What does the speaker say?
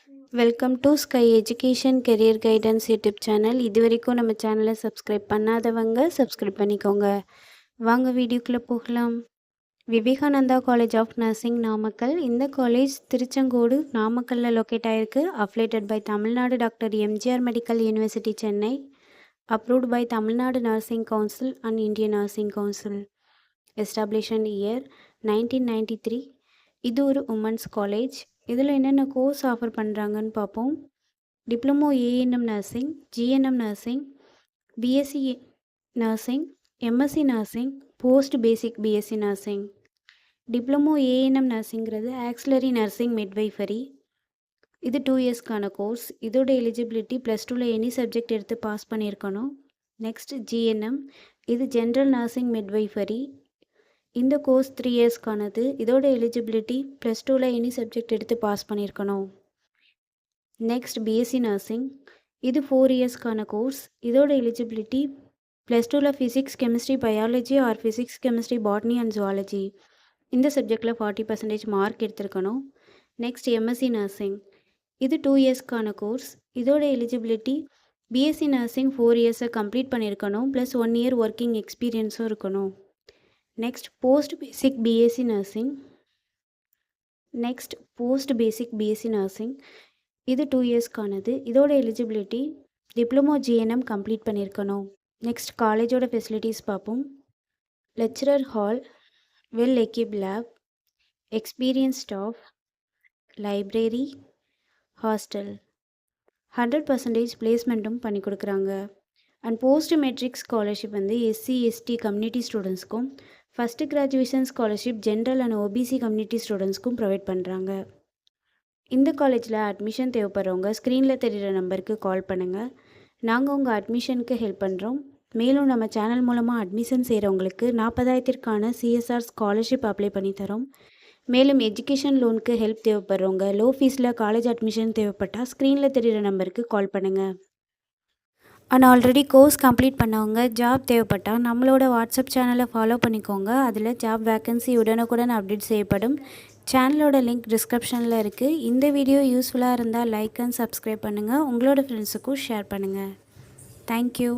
Welcome to sky education career guidance YouTube channel. இது வரைக்கும் நம்ம சேனலை சப்ஸ்கிரைப் பண்ணாதவங்க சப்ஸ்கிரைப் பண்ணிக்கோங்க. வாங்க வீடியோக்குள்ளே போகலாம். Vivekananda college of nursing Namakkal. இந்த காலேஜ் திருச்செங்கோடு நாமக்கல்லில் லொக்கேட் ஆகிருக்கு. Affiliated by Tamil Nadu doctor MGR medical university Chennai. Approved by Tamil Nadu nursing council and Indian nursing council. Established year 1993. இது ஒரு உமன்ஸ் காலேஜ். இதில் என்னென்ன கோர்ஸ் ஆஃபர் பண்ணுறாங்கன்னு பார்ப்போம். Diploma ANM nursing, GNM nursing, BSc nursing, MSc nursing, post basic BSc nursing. Diploma ANM நர்சிங்கிறது auxiliary nursing midwifery. இது 2 இயர்ஸ்க்கான course. இதோட எலிஜிபிலிட்டி +2ல் எனி சப்ஜெக்ட் எடுத்து பாஸ் பண்ணியிருக்கணும். நெக்ஸ்ட் ஜிஎன்எம், இது ஜென்ரல் நர்சிங் மிட்வைஃபரி. இந்த கோர்ஸ் 3 இயர்ஸ்க்கானது. இதோட எலிஜிபிலிட்டி +2ல் எனி சப்ஜெக்ட் எடுத்து பாஸ் பண்ணியிருக்கணும். நெக்ஸ்ட் பிஎஸ்சி நர்சிங், இது 4 இயர்ஸ்க்கான கோர்ஸ். இதோட எலிஜிபிலிட்டி +2ல் physics chemistry biology or physics chemistry botany and zoology இந்த சப்ஜெக்டில் 40% மார்க் எடுத்திருக்கணும். நெக்ஸ்ட் எம்எஸ்சி நர்சிங், இது 2 இயர்ஸ்க்கான கோர்ஸ். இதோட எலிஜிபிலிட்டி பிஎஸ்சி நர்சிங் 4 இயர்ஸை கம்ப்ளீட் பண்ணியிருக்கணும், ப்ளஸ் 1 இயர் ஒர்க்கிங் எக்ஸ்பீரியன்ஸும் இருக்கணும். Next post basic BSc nursing. இது 2 இயர்ஸ்க்கானது. இதோட எலிஜிபிலிட்டி டிப்ளமோ ஜிஎன்எம் கம்ப்ளீட் பண்ணியிருக்கணும். நெக்ஸ்ட் காலேஜோட ஃபெசிலிட்டிஸ் பார்ப்போம். Lecturer hall, well equipped lab, experience staff, library, hostel, 100% பிளேஸ்மெண்ட்டும் பண்ணி கொடுக்குறாங்க. அண்ட் போஸ்ட் மெட்ரிக் ஸ்காலர்ஷிப் வந்து எஸ்சி எஸ்டி கம்யூனிட்டி ஸ்டூடெண்ட்ஸ்க்கும், first graduation scholarship general and OBC community ஸ்டூடெண்ட்ஸ்க்கும் ப்ரொவைட் பண்ணுறாங்க. இந்த காலேஜில் அட்மிஷன் தேவைப்படுறவங்க ஸ்க்ரீனில் தெரிகிற நம்பருக்கு கால் பண்ணுங்கள். நாங்கள் உங்கள் அட்மிஷனுக்கு ஹெல்ப் பண்ணுறோம். மேலும் நம்ம சேனல் மூலமாக அட்மிஷன் செய்கிறவங்களுக்கு 40,000க்கான சிஎஸ்ஆர் ஸ்காலர்ஷிப் அப்ளை பண்ணி தரோம். மேலும் எஜுகேஷன் லோனுக்கு ஹெல்ப் தேவைப்படுறவங்க லோ ஃபீஸில் காலேஜ் அட்மிஷன் தேவைப்பட்டால் ஸ்க்ரீனில் தெரிகிற நம்பருக்கு கால் பண்ணுங்கள். அண்ட் ஆல்ரெடி கோர்ஸ் கம்ப்ளீட் பண்ணவங்க ஜாப் தேவைப்பட்டால் நம்மளோட வாட்ஸ்அப் சேனலை ஃபாலோ பண்ணிக்கோங்க. அதில் ஜாப் வேக்கன்சி உடனுக்குடன் அப்டேட் செய்யப்படும். சேனலோட லிங்க் டிஸ்கிரிப்ஷனில் இருக்குது. இந்த வீடியோ யூஸ்ஃபுல்லாக இருந்தால் லைக் அண்ட் சப்ஸ்கிரைப் பண்ணுங்கள். உங்களோட ஃப்ரெண்ட்ஸுக்கும் ஷேர் பண்ணுங்கள். தேங்க்யூ.